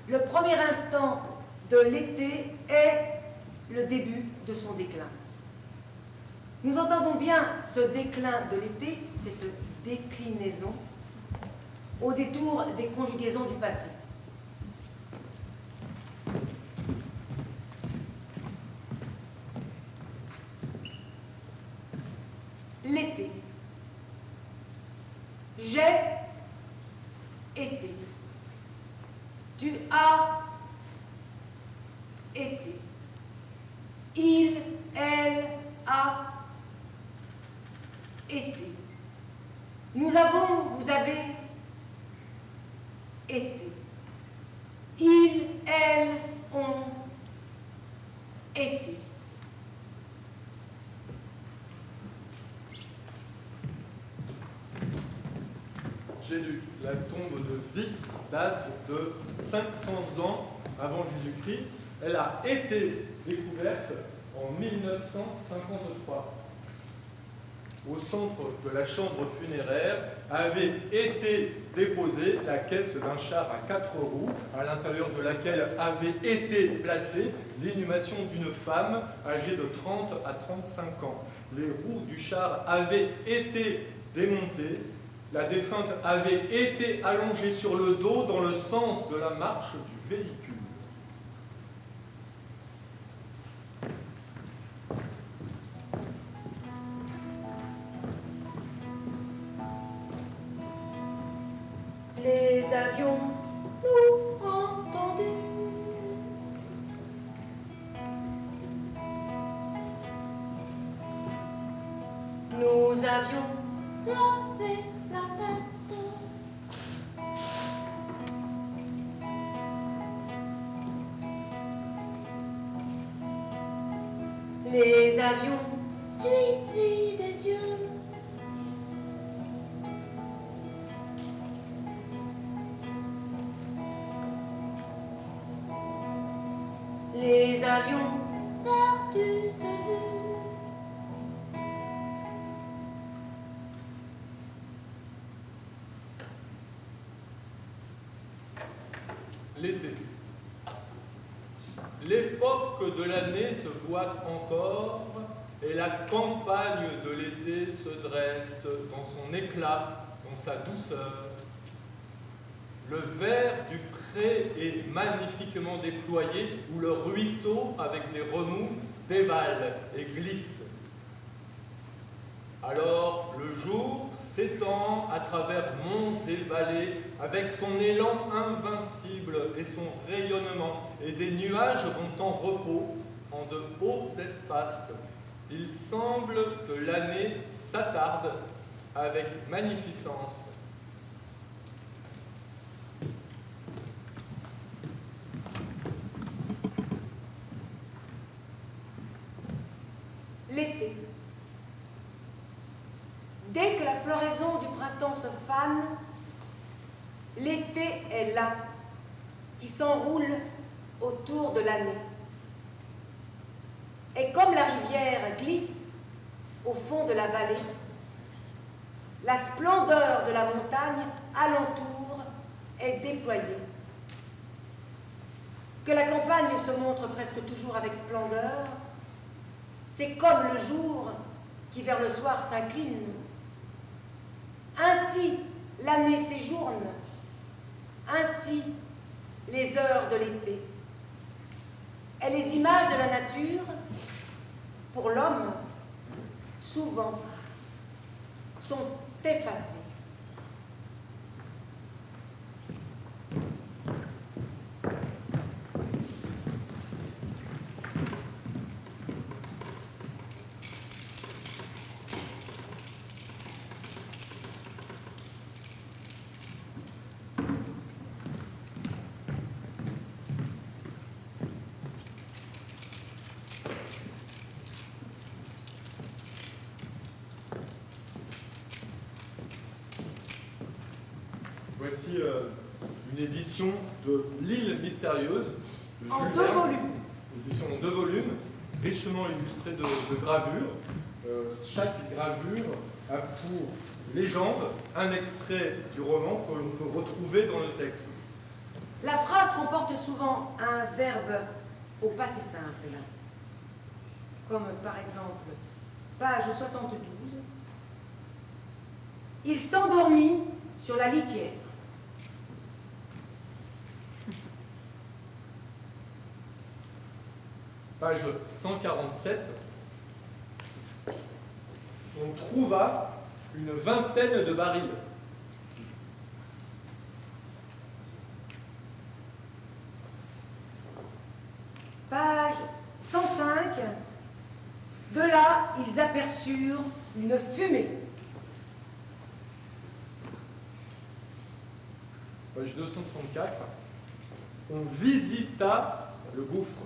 le premier instant de l'été est le début de son déclin. Nous entendons bien ce déclin de l'été, cette déclinaison, au détour des conjugaisons du passé. L'été. J'ai été. Tu as été. Il, elle a été. Nous avons, vous avez été. Ils, elles ont été. J'ai lu. La tombe de Vix date de 500 ans avant Jésus-Christ. Elle a été découverte en 1953. Au centre de la chambre funéraire avait été déposée la caisse d'un char à 4 roues, à l'intérieur de laquelle avait été placée l'inhumation d'une femme âgée de 30 à 35 ans. Les roues du char avaient été démontées. La défunte avait été allongée sur le dos dans le sens de la marche du véhicule. Les avions nous entendus. Nous avions lavé la tête. Les avions suivis des yeux. Les avions perdus de vue. l'époque de l'année se voit encore, et la campagne de l'été se dresse dans son éclat, dans sa douceur. Le vert du pré est magnifiquement déployé, où le ruisseau, avec des remous, dévale et glisse. Alors le jour s'étend à travers monts et vallées, avec son élan invincible et son rayonnement, et des nuages vont en repos en de hauts espaces. Il semble que l'année s'attarde avec magnificence. L'été. Dès que la floraison du printemps se fane, l'été est là, qui s'enroule autour de l'année. Et comme la rivière glisse au fond de la vallée, la splendeur de la montagne alentour est déployée. Que la campagne se montre presque toujours avec splendeur, c'est comme le jour qui vers le soir s'incline. Ainsi l'année séjourne, ainsi les heures de l'été. Et les images de la nature, pour l'homme, souvent, sont effacées. Voici une édition de L'île mystérieuse de En Jules 2 Verne. volumes. Une édition en 2 volumes, richement illustrée de gravures. Chaque gravure a pour légende un extrait du roman que l'on peut retrouver dans le texte. La phrase comporte souvent un verbe au passé simple, comme par exemple, page 72, il s'endormit sur la litière. Page 147, on trouva une vingtaine de barils. Page 105, de là, ils aperçurent une fumée. Page 234, on visita le gouffre.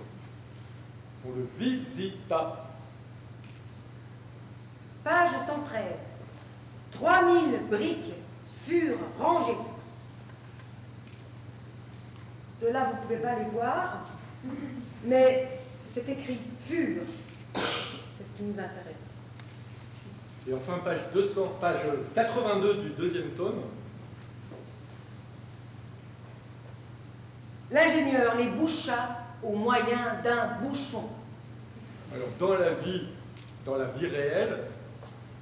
On le visita. Page 113, 3000 briques furent rangées. De là, vous ne pouvez pas les voir, mais c'est écrit « furent ». C'est ce qui nous intéresse. Et enfin, page 82 du deuxième tome. L'ingénieur les boucha au moyen d'un bouchon. Alors, dans la vie réelle,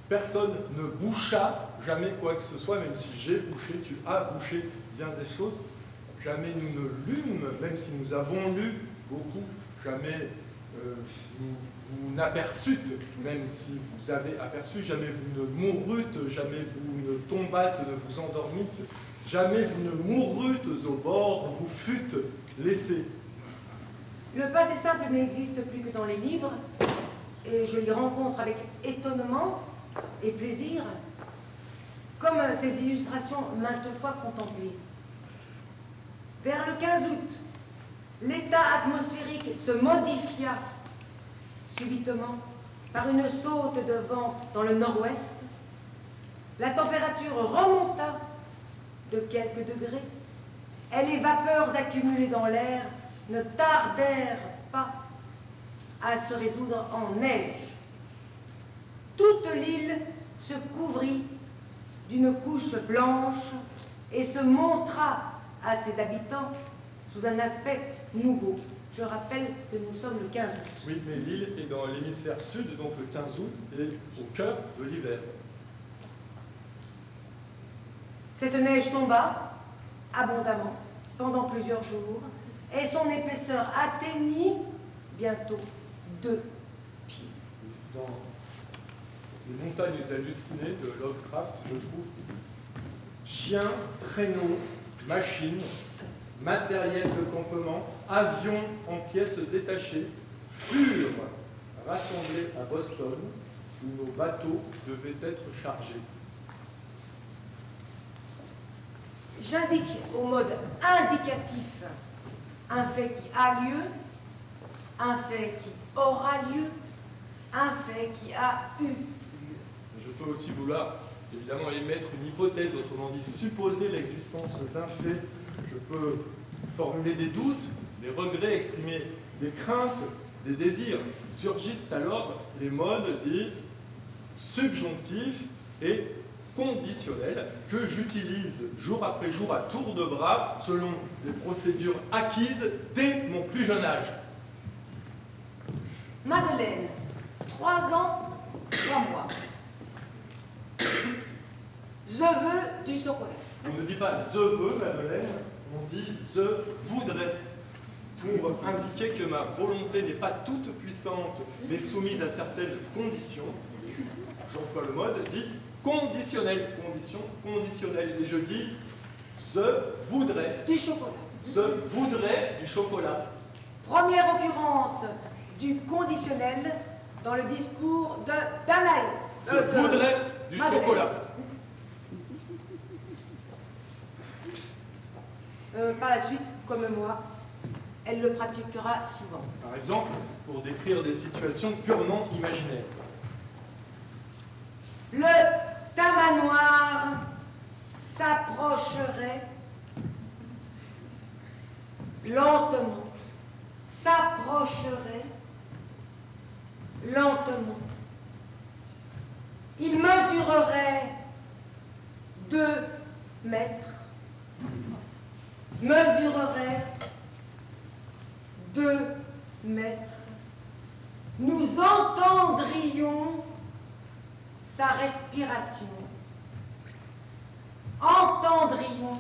personne ne boucha jamais quoi que ce soit, même si j'ai bouché, tu as bouché bien des choses. Jamais nous ne lûmes, même si nous avons lu beaucoup, jamais vous n'aperçûtes, même si vous avez aperçu, jamais vous ne mourûtes, jamais vous ne tombâtes, ne vous endormîtes, jamais vous ne mourûtes au bord, vous fûtes laissés. Le passé simple n'existe plus que dans les livres, et je l'y rencontre avec étonnement et plaisir, comme ces illustrations maintes fois contemplées. Vers le 15 août, l'état atmosphérique se modifia subitement par une saute de vent dans le nord-ouest. La température remonta de quelques degrés, et les vapeurs accumulées dans l'air ne tardèrent pas à se résoudre en neige. Toute l'île se couvrit d'une couche blanche et se montra à ses habitants sous un aspect nouveau. Je rappelle que nous sommes le 15 août. Oui, mais l'île est dans l'hémisphère sud, donc le 15 août est au cœur de l'hiver. Cette neige tomba abondamment pendant plusieurs jours et son épaisseur atteignit bientôt 2 pieds. Dans les montagnes hallucinées de Lovecraft, je trouve chiens, traîneaux, machines, matériel de campement, avions en pièces détachées furent rassemblés à Boston où nos bateaux devaient être chargés. J'indique au mode indicatif un fait qui a lieu, un fait qui aura lieu, un fait qui a eu lieu. Je peux aussi vouloir évidemment émettre une hypothèse, autrement dit supposer l'existence d'un fait. Je peux formuler des doutes, des regrets, exprimer des craintes, des désirs. Surgissent alors les modes dits subjonctifs et conditionnels que j'utilise jour après jour à tour de bras selon des procédures acquises dès mon plus jeune âge. Madeleine, 3 ans, 3 mois. Je veux du chocolat. On ne dit pas « je veux », Madeleine, on dit « je voudrais », pour indiquer que ma volonté n'est pas toute puissante, mais soumise à certaines conditions. J'emploie le mode dit conditionnel, condition conditionnelle, et je dis « je voudrais Du chocolat. ». Je voudrais du chocolat. Première occurrence du conditionnel dans le discours de Danae. Je voudrais du Madeleine. chocolat. Par la suite, comme moi, elle le pratiquera souvent. Par exemple, pour décrire des situations purement imaginaires. Le tamanoir s'approcherait lentement, s'approcherait lentement. Il mesurerait 2 mètres, mesurerait 2 mètres. Nous entendrions sa respiration, entendrions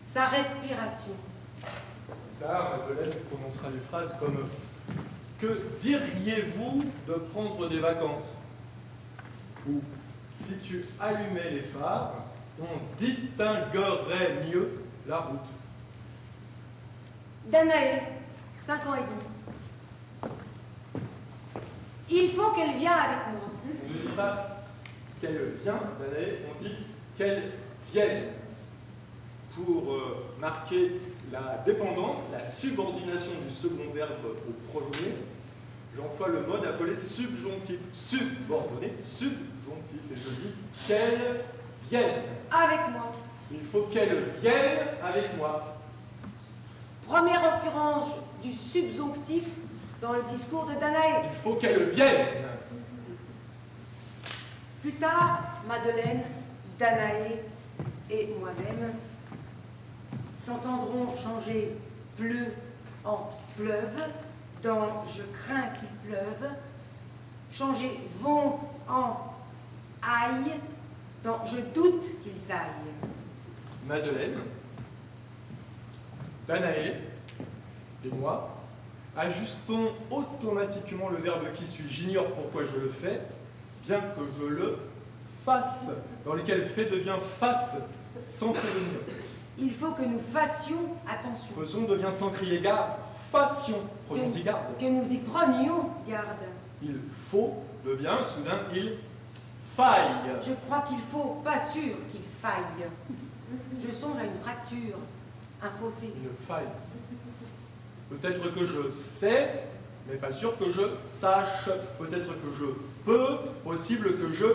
sa respiration. Plus tard, Madeleine prononcera des phrases comme « Que diriez-vous de prendre des vacances ?» ou « Si tu allumais les phares, on distinguerait mieux la route. » Danae, 5 ans et demi. Il faut qu'elle vienne avec moi. On ne dit pas qu'elle vient, Danae, on dit qu'elle vienne. Pour marquer la dépendance, la subordination du second verbe au premier, j'emploie le mode appelé subjonctif. Subordonné, subjonctif. Et je dis qu'elle vienne. Avec moi. Il faut qu'elle vienne avec moi. Première occurrence du subjonctif dans le discours de Danae. Il faut qu'elle vienne. Plus tard, Madeleine, Danae et moi-même s'entendront changer pleu en pleuve, dans je crains qu'il pleuve, changer vont en aille, dans je doute qu'ils aillent. Madeleine, Danae et moi ajustons automatiquement le verbe qui suit. J'ignore pourquoi je le fais, bien que je le fasse, dans lequel fait devient face sans prévenir. Il faut que nous fassions attention. Faisons devient sans crier garde, fassions, prenons-y garde. Que nous y prenions garde. Il faut devient soudain il faille. Je crois qu'il faut, pas sûr qu'il faille. Je songe à une fracture, un fossé. Une faille. Peut-être que je sais, mais pas sûr que je sache. Peut-être que je peux, possible que je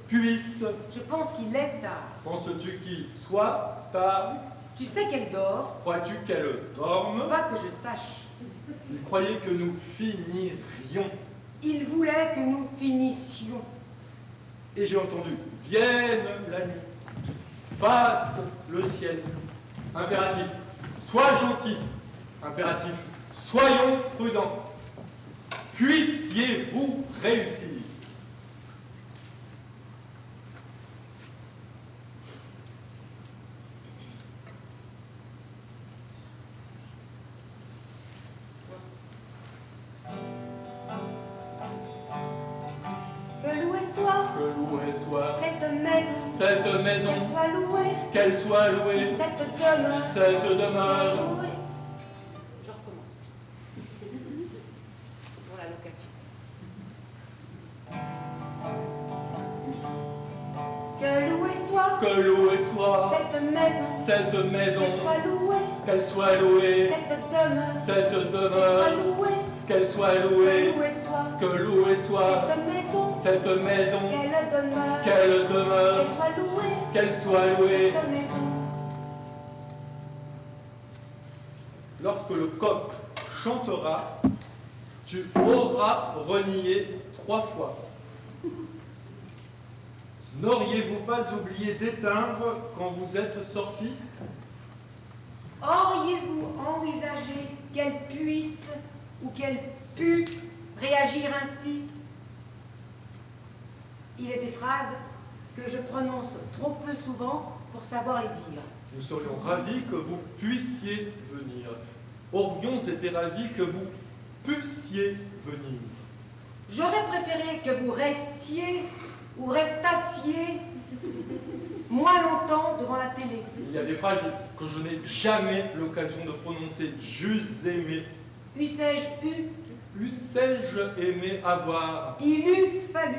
puisse. Je pense qu'il est tard. Penses-tu qu'il soit tard? Tu sais qu'elle dort, Crois-tu qu'elle dorme? pas que je sache. Il croyait que nous finirions. Il voulait que nous finissions. Et j'ai entendu « Vienne la nuit, fasse le ciel ». Impératif, sois gentil, Impératif. Soyons prudents. Puissiez-vous réussir. Que loué soit Que loué soit cette maison, qu'elle soit louée, cette demeure, demeure. Je recommence. Pour la location. Que loué soit cette maison, qu'elle soit louée, cette demeure, qu'elle soit louée, que loué soit cette maison, qu'elle demeure, qu'elle soit louée. cette maison. Lorsque le coq chantera, tu auras renié 3 fois. N'auriez-vous pas oublié d'éteindre quand vous êtes sorti? Auriez-vous envisagé qu'elle puisse ou qu'elle pût réagir ainsi? Il est des phrases que je prononce trop peu souvent pour savoir les dire. Nous serions ravis que vous puissiez venir. Aurions été ravis que vous puissiez venir. J'aurais préféré que vous restiez ou restassiez moins longtemps devant la télé. Il y a des phrases que je n'ai jamais l'occasion de prononcer. J'eus aimé. Eussé-je eu, Eussé-je aimé avoir? il eût fallu.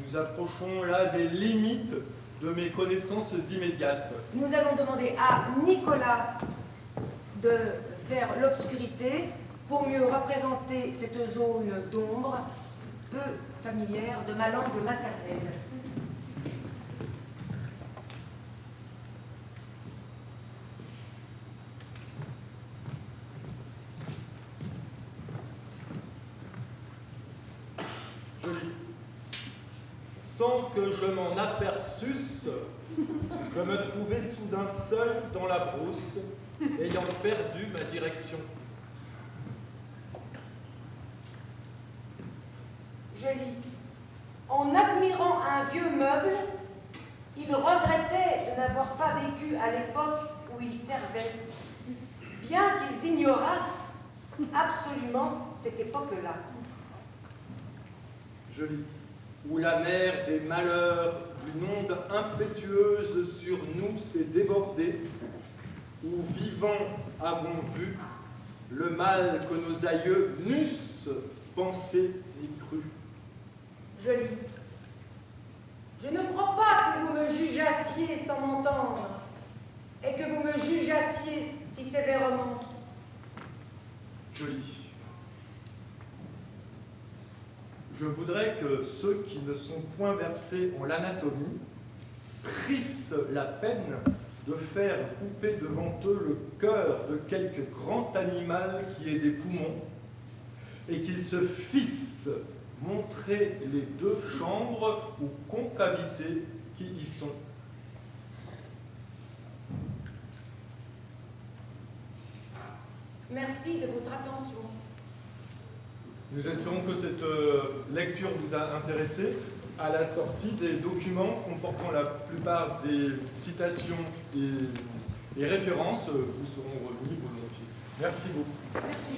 Nous approchons là des limites de mes connaissances immédiates. Nous allons demander à Nicolas de faire l'obscurité pour mieux représenter cette zone d'ombre peu familière de ma langue maternelle. Je lis. Sans que je m'en aperçusse, je me trouvais soudain seul dans la brousse, ayant perdu ma direction. Je lis. En admirant un vieux meuble, il regrettait de n'avoir pas vécu à l'époque où il servait, bien qu'ils ignorassent absolument cette époque-là. Je lis. Où la mer des malheurs d'une onde impétueuse sur nous s'est débordée, où vivants avons vu le mal que nos aïeux n'eussent pensé ni cru. Je lis. Je ne crois pas que vous me jugeassiez sans m'entendre, et que vous me jugeassiez si sévèrement. Je lis. Je voudrais que ceux qui ne sont point versés en l'anatomie prissent la peine de faire couper devant eux le cœur de quelque grand animal qui ait des poumons et qu'ils se fissent montrer les 2 chambres ou concavités qui y sont. Merci de votre attention. Nous espérons que cette lecture vous a intéressé. À la sortie, des documents comportant la plupart des citations et références vous seront remis volontiers. Merci beaucoup. Merci.